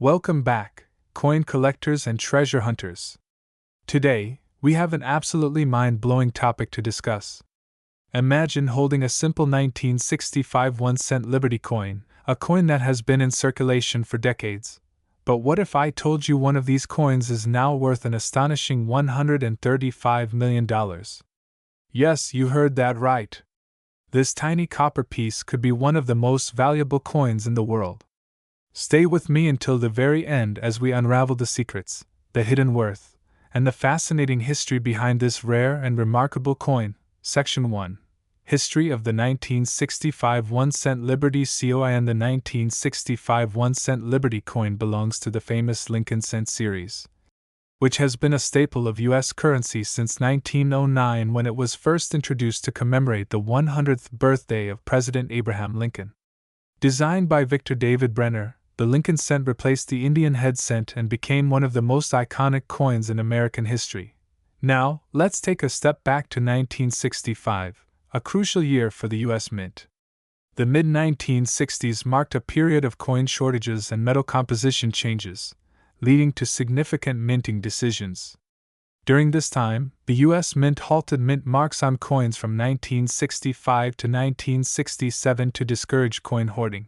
Welcome back, coin collectors and treasure hunters. Today, we have an absolutely mind-blowing topic to discuss. Imagine holding a simple 1965 1-cent Liberty coin, a coin that has been in circulation for decades. But what if I told you one of these coins is now worth an astonishing $135 million? Yes, you heard that right. This tiny copper piece could be one of the most valuable coins in the world. Stay with me until the very end as we unravel the secrets, the hidden worth, and the fascinating history behind this rare and remarkable coin. Section 1. History of the 1965 1-cent Liberty coin. The 1965 1-cent Liberty coin belongs to the famous Lincoln cent series, which has been a staple of U.S. currency since 1909 when it was first introduced to commemorate the 100th birthday of President Abraham Lincoln. Designed by Victor David Brenner, the Lincoln cent replaced the Indian head cent and became one of the most iconic coins in American history. Now, let's take a step back to 1965, a crucial year for the U.S. Mint. The mid-1960s marked a period of coin shortages and metal composition changes, leading to significant minting decisions. During this time, the U.S. Mint halted mint marks on coins from 1965 to 1967 to discourage coin hoarding.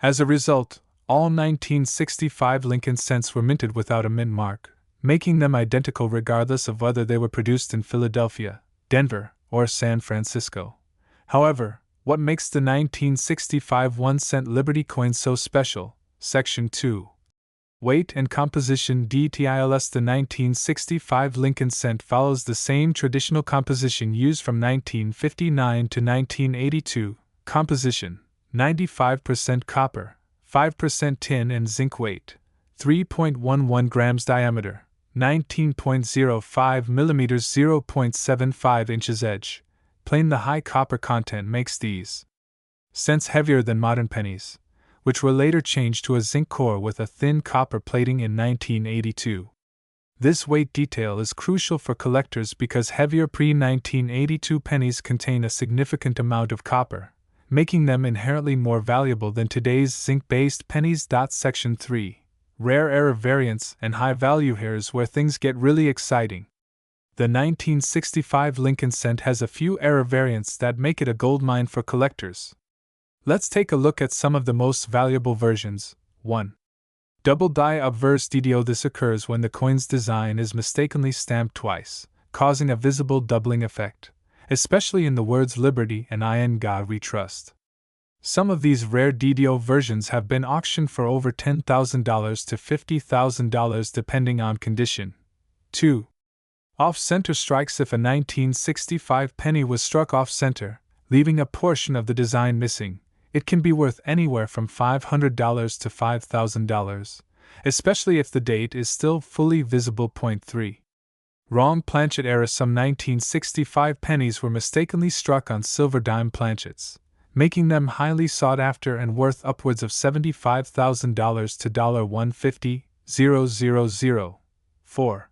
As a result, all 1965 Lincoln cents were minted without a mint mark, making them identical regardless of whether they were produced in Philadelphia, Denver, or San Francisco. However, what makes the 1965 1-cent Liberty coin so special? Section 2. Weight and composition. Details. The 1965 Lincoln cent follows the same traditional composition used from 1959 to 1982. Composition: 95% copper, 5% tin and zinc. Weight: 3.11 grams. Diameter: 19.05 millimeters, 0.75 inches. Edge: plain. The high copper content makes these cents heavier than modern pennies, which were later changed to a zinc core with a thin copper plating in 1982. This weight detail is crucial for collectors because heavier pre-1982 pennies contain a significant amount of copper, making them inherently more valuable than today's zinc-based pennies. Section 3. Rare error variants and high-value. Here's where things get really exciting. The 1965 Lincoln cent has a few error variants that make it a goldmine for collectors. Let's take a look at some of the most valuable versions. 1. Double die obverse DDO. This occurs when the coin's design is mistakenly stamped twice, causing a visible doubling effect, especially in the words Liberty and In God We Trust. Some of these rare DDO versions have been auctioned for over $10,000 to $50,000 depending on condition. 2. Off-center strikes. If a 1965 penny was struck off-center, leaving a portion of the design missing, it can be worth anywhere from $500 to $5,000, especially if the date is still fully visible. 3. Wrong planchet error. Some 1965 pennies were mistakenly struck on silver dime planchets, making them highly sought after and worth upwards of $75,000 to $150,000. 4.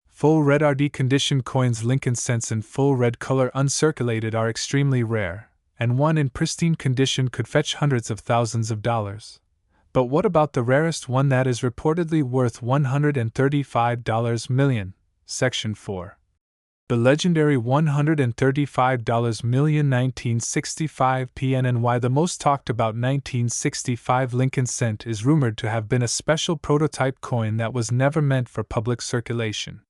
Full red RD condition coins. Lincoln cents in full red color uncirculated are extremely rare, and one in pristine condition could fetch hundreds of thousands of dollars. But what about the rarest one that is reportedly worth $135 million? Section 4. The legendary $135 million 1965 PNNY. The most talked about 1965 Lincoln cent is rumored to have been a special prototype coin that was never meant for public circulation.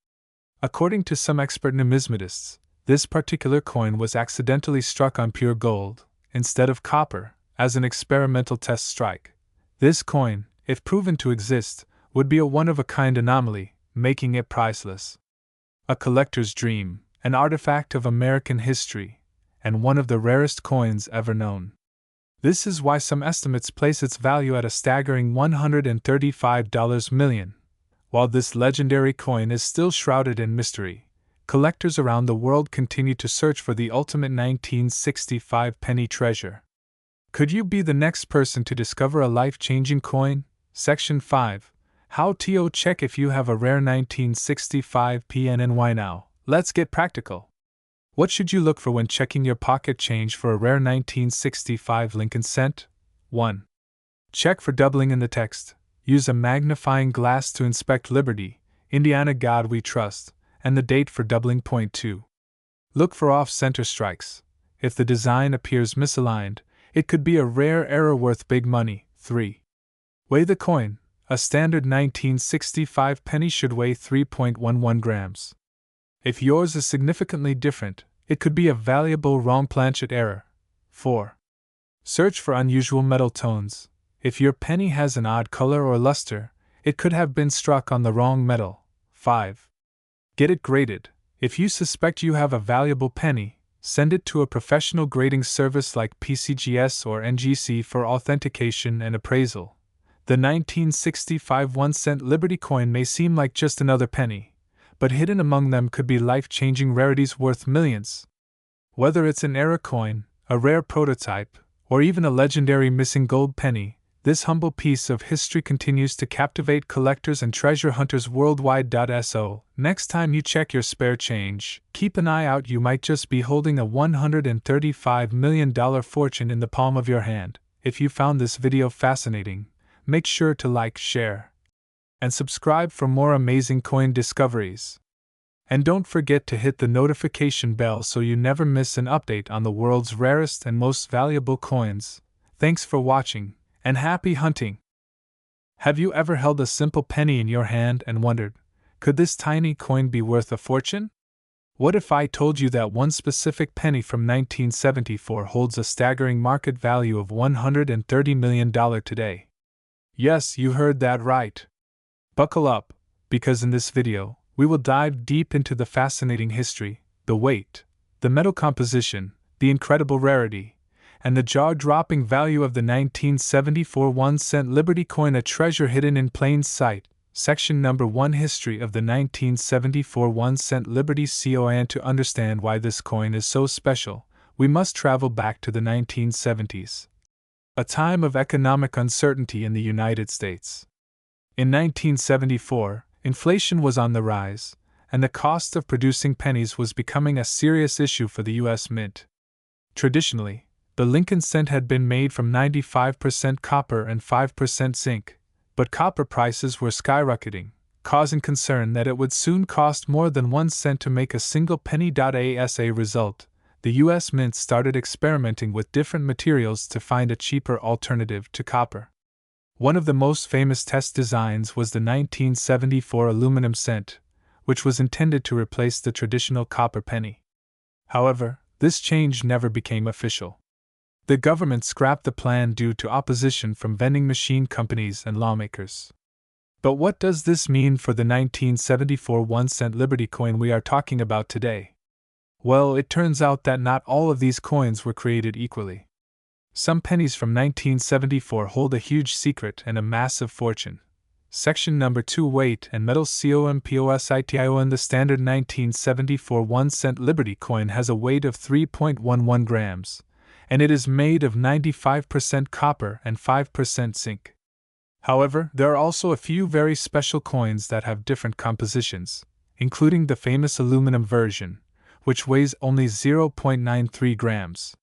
According to some expert numismatists, this particular coin was accidentally struck on pure gold, instead of copper, as an experimental test strike. This coin, if proven to exist, would be a one-of-a-kind anomaly, making it priceless. A collector's dream, an artifact of American history, and one of the rarest coins ever known. This is why some estimates place its value at a staggering $135 million. While this legendary coin is still shrouded in mystery, collectors around the world continue to search for the ultimate 1965 penny treasure. Could you be the next person to discover a life-changing coin? Section 5. How to check if you have a rare 1965 PNNY. Now, let's get practical. What should you look for when checking your pocket change for a rare 1965 Lincoln cent? 1. Check for doubling in the text. use a magnifying glass to inspect Liberty, Indiana God We Trust, and the date for doubling. Point 2. Look for off-center strikes. If the design appears misaligned, it could be a rare error worth big money. 3. Weigh the coin. A standard 1965 penny should weigh 3.11 grams. If yours is significantly different, it could be a valuable wrong planchet error. 4. Search for unusual metal tones. If your penny has an odd color or luster, it could have been struck on the wrong metal. 5. Get it graded. If you suspect you have a valuable penny, send it to a professional grading service like PCGS or NGC for authentication and appraisal. The 1965 1-cent Liberty coin may seem like just another penny, but hidden among them could be life-changing rarities worth millions. Whether it's an era coin, a rare prototype, or even a legendary missing gold penny, this humble piece of history continues to captivate collectors and treasure hunters worldwide. So, next time you check your spare change, keep an eye out. You might just be holding a $135 million fortune in the palm of your hand. If you found this video fascinating, make sure to like, share, and subscribe for more amazing coin discoveries. And don't forget to hit the notification bell so you never miss an update on the world's rarest and most valuable coins. Thanks for watching, and happy hunting! Have you ever held a simple penny in your hand and wondered, could this tiny coin be worth a fortune? What if I told you that one specific penny from 1974 holds a staggering market value of $130 million today? Yes, you heard that right. Buckle up, because in this video, we will dive deep into the fascinating history, the weight, the metal composition, the incredible rarity, and the jaw-dropping value of the 1974 1-cent Liberty coin, a treasure hidden in plain sight. Section number 1: History of the 1974 1-cent Liberty coin. To understand why this coin is so special, we must travel back to the 1970s. A time of economic uncertainty in the United States. In 1974, inflation was on the rise, and the cost of producing pennies was becoming a serious issue for the U.S. Mint. Traditionally, the Lincoln cent had been made from 95% copper and 5% zinc, but copper prices were skyrocketing, causing concern that it would soon cost more than 1 cent to make a single penny. As a result, the U.S. Mint started experimenting with different materials to find a cheaper alternative to copper. One of the most famous test designs was the 1974 aluminum cent, which was intended to replace the traditional copper penny. However, this change never became official. The government scrapped the plan due to opposition from vending machine companies and lawmakers. But what does this mean for the 1974 1-cent Liberty coin we are talking about today? Well, it turns out that not all of these coins were created equally. Some pennies from 1974 hold a huge secret and a massive fortune. Section number 2: Weight and metal composition. The standard 1974 1-cent Liberty coin has a weight of 3.11 grams, and it is made of 95% copper and 5% zinc. However, there are also a few very special coins that have different compositions, including the famous aluminum version, which weighs only 0.93 grams.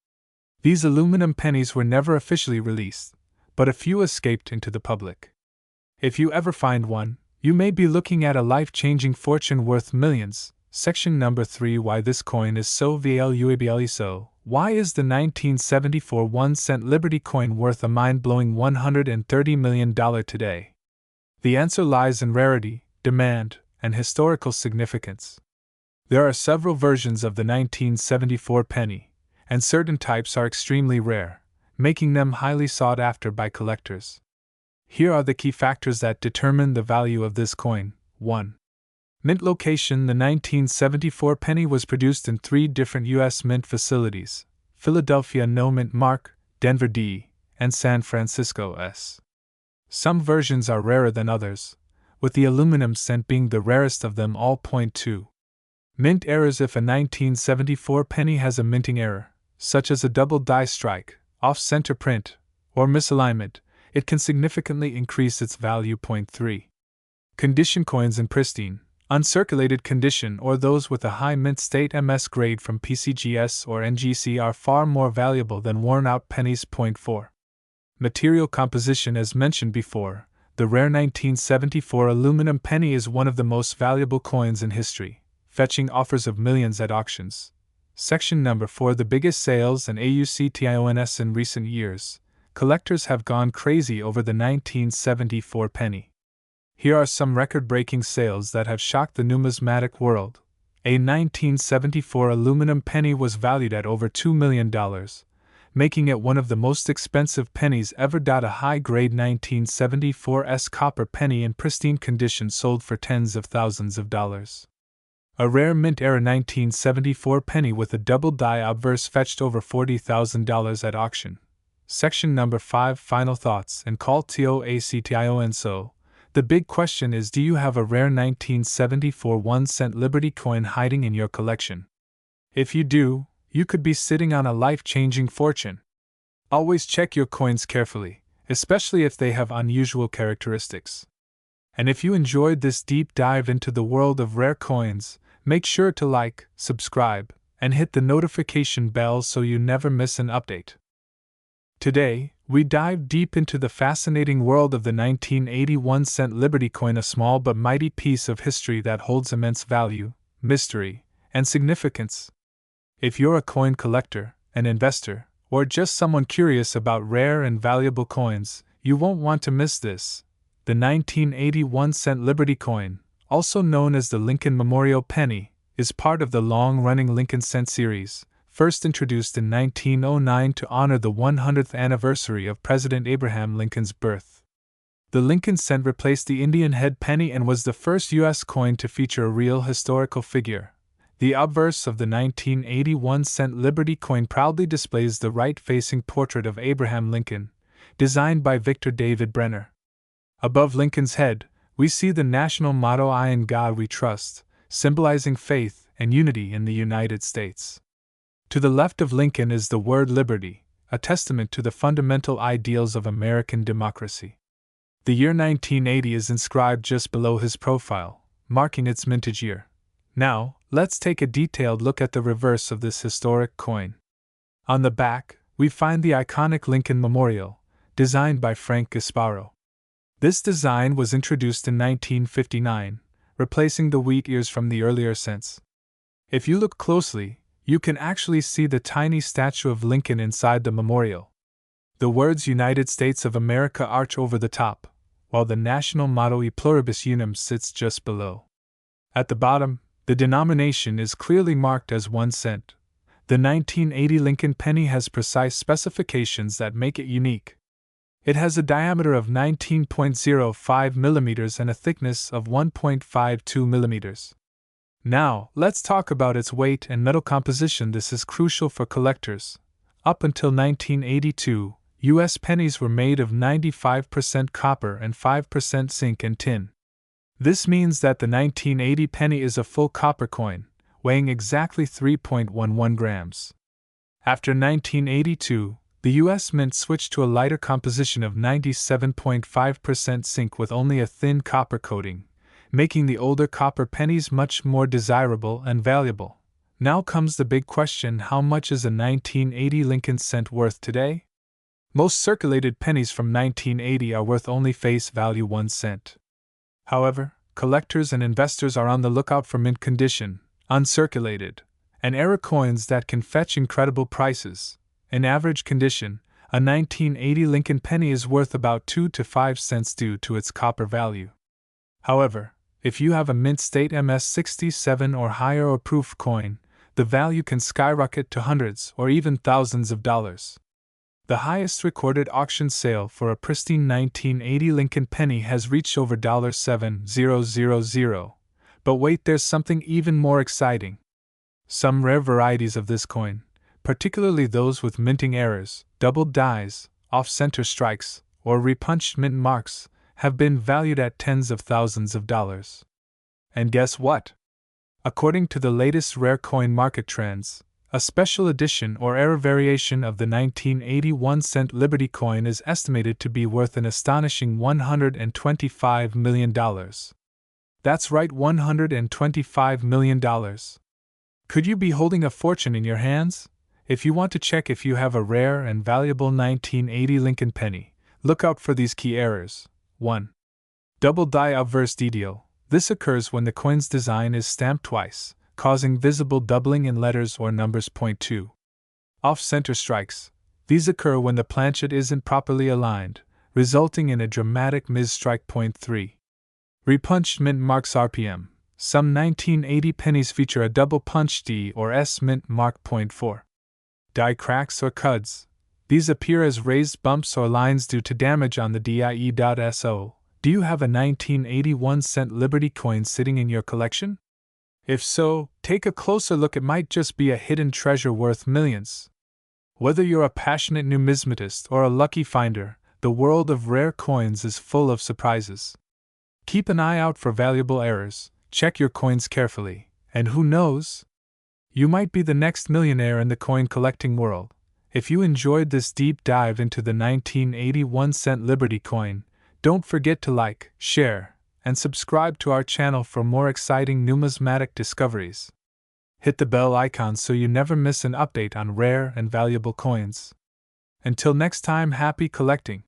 These aluminum pennies were never officially released, but a few escaped into the public. If you ever find one, you may be looking at a life-changing fortune worth millions. Section number 3: Why this coin is so valuable. So, why is the 1974 1-cent Liberty coin worth a mind-blowing $130 million today? The answer lies in rarity, demand, and historical significance. There are several versions of the 1974 penny, and certain types are extremely rare, making them highly sought after by collectors. Here are the key factors that determine the value of this coin. 1. Mint location. The 1974 penny was produced in 3 different U.S. Mint facilities: Philadelphia No Mint Mark, Denver D, and San Francisco S. Some versions are rarer than others, with the aluminum cent being the rarest of them all. 2. Mint errors. If a 1974 penny has a minting error, such as a double die strike, off-center print, or misalignment, it can significantly increase its value. 3. Condition. Coins in pristine, uncirculated condition or those with a high mint state MS grade from PCGS or NGC are far more valuable than worn-out pennies. 4. Material composition. As mentioned before, The rare 1974 aluminum penny is one of the most valuable coins in history, fetching offers of millions at auctions. Section number 4. The biggest sales and auctions in recent years. Collectors have gone crazy over the 1974 penny. Here are some record-breaking sales that have shocked the numismatic world. A 1974 aluminum penny was valued at over $2 million, making it one of the most expensive pennies ever. A high-grade 1974 copper penny in pristine condition sold for tens of thousands of dollars. A rare mint-era 1974 penny with a double-die obverse fetched over $40,000 at auction. Section number 5. Final thoughts and call to action. So, the big question is, do you have a rare 1974 1-cent Liberty coin hiding in your collection? If you do, you could be sitting on a life-changing fortune. Always check your coins carefully, especially if they have unusual characteristics. And if you enjoyed this deep dive into the world of rare coins, make sure to like, subscribe, and hit the notification bell so you never miss an update. Today, we dive deep into the fascinating world of the 1981 cent Liberty coin, a small but mighty piece of history that holds immense value, mystery, and significance. If you're a coin collector, an investor, or just someone curious about rare and valuable coins, you won't want to miss this. The 1981 cent Liberty coin, also known as the Lincoln Memorial Penny, is part of the long-running Lincoln Cent series, first introduced in 1909 to honor the 100th anniversary of President Abraham Lincoln's birth. The Lincoln Cent replaced the Indian head penny and was the first U.S. coin to feature a real historical figure. The obverse of the 1981 cent Liberty coin proudly displays the right-facing portrait of Abraham Lincoln, designed by Victor David Brenner. Above Lincoln's head, we see the national motto, "I in God we trust," symbolizing faith and unity in the United States. To the left of Lincoln is the word liberty, a testament to the fundamental ideals of American democracy. The year 1980 is inscribed just below his profile, marking its mintage year. Now, let's take a detailed look at the reverse of this historic coin. On the back, we find the iconic Lincoln Memorial, designed by Frank Gasparo. This design was introduced in 1959, replacing the wheat ears from the earlier cents. If you look closely, you can actually see the tiny statue of Lincoln inside the memorial. The words United States of America arch over the top, while the national motto E Pluribus Unum sits just below. At the bottom, the denomination is clearly marked as 1 cent. The 1980 Lincoln penny has precise specifications that make it unique. It has a diameter of 19.05 millimeters and a thickness of 1.52 millimeters. Now, let's talk about its weight and metal composition. This is crucial for collectors. Up until 1982, U.S. pennies were made of 95% copper and 5% zinc and tin. This means that the 1980 penny is a full copper coin, weighing exactly 3.11 grams. After 1982, the U.S. Mint switched to a lighter composition of 97.5% zinc with only a thin copper coating, making the older copper pennies much more desirable and valuable. Now comes the big question: how much is a 1980 Lincoln Cent worth today? Most circulated pennies from 1980 are worth only face value 1 cent. However, collectors and investors are on the lookout for mint condition, uncirculated, and era coins that can fetch incredible prices. In average condition, a 1980 Lincoln penny is worth about 2 to 5 cents due to its copper value. However, if you have a mint state MS-67 or higher or proof coin, the value can skyrocket to hundreds or even thousands of dollars. The highest recorded auction sale for a pristine 1980 Lincoln penny has reached over $7,000. But wait, there's something even more exciting. Some rare varieties of this coin, particularly those with minting errors, doubled dies, off-center strikes, or repunched mint marks, have been valued at tens of thousands of dollars. And guess what? According to the latest rare coin market trends, a special edition or error variation of the 1981 cent Liberty coin is estimated to be worth an astonishing $125 million. That's right, $125 million. Could you be holding a fortune in your hands? If you want to check if you have a rare and valuable 1980 Lincoln penny, look out for these key errors. 1. Double die obverse ideal. This occurs when the coin's design is stamped twice, causing visible doubling in letters or numbers. Point 2. Off-center strikes. These occur when the planchet isn't properly aligned, resulting in a dramatic mis-strike. Point 3. Repunched mint marks RPM. Some 1980 pennies feature a double punch D or S mint mark. Point 4. Die cracks or cuds. These appear as raised bumps or lines due to damage on the die.so. Do you have a 1981-cent Liberty coin sitting in your collection? If so, take a closer look. It might just be a hidden treasure worth millions. Whether you're a passionate numismatist or a lucky finder, the world of rare coins is full of surprises. Keep an eye out for valuable errors, check your coins carefully, and who knows? You might be the next millionaire in the coin collecting world. If you enjoyed this deep dive into the 1981-cent Liberty coin, don't forget to like, share, and subscribe to our channel for more exciting numismatic discoveries. Hit the bell icon so you never miss an update on rare and valuable coins. Until next time, happy collecting!